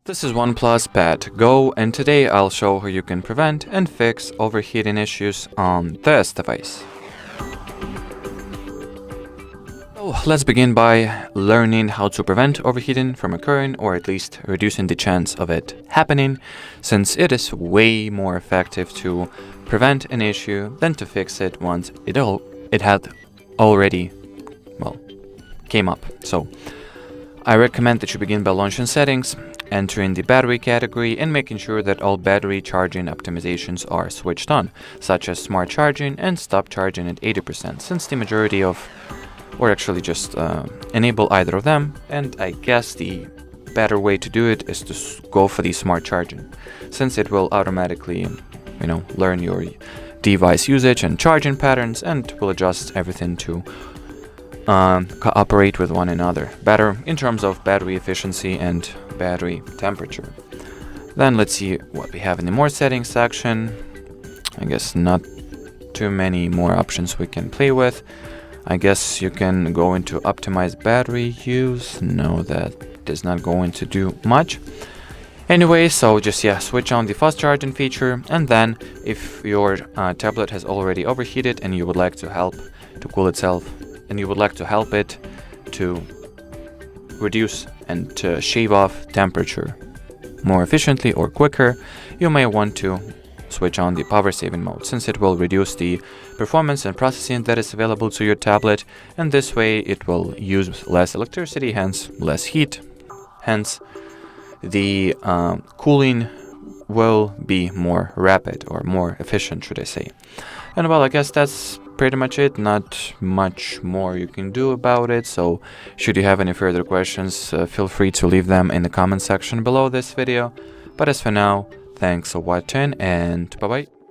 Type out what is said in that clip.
This is OnePlus Pad Go, and today I'll show how you can prevent and fix overheating issues on this device. So let's begin by learning how to prevent overheating from occurring, or at least reducing the chance of it happening, since it is way more effective to prevent an issue than to fix it once it had already, came up. So I recommend that you begin by launching settings, entering the battery category, and making sure that all battery charging optimizations are switched on, such as smart charging and stop charging at 80%, since the majority of, or actually just enable either of them. And I guess the better way to do it is to go for the smart charging, since it will automatically, learn your device usage and charging patterns and will adjust everything to cooperate with one another better in terms of battery efficiency and battery temperature. Then let's see what we have in the more settings section. I guess not too many more options we can play with. I guess you can go into optimize battery use. No, that is not going to do much. Anyway, so just switch on the fast charging feature, and then if your tablet has already overheated and you would like to help to cool itself, and you would like to help it to reduce and to shave off temperature more efficiently or quicker, you may want to switch on the power saving mode, since it will reduce the performance and processing that is available to your tablet, and this way it will use less electricity, hence less heat, hence the cooling will be more rapid or more efficient, should I say. And well, I guess that's pretty much it. Not much more you can do about it. So should you have any further questions, feel free to leave them in the comment section below this video. But as for now, thanks for watching and bye bye.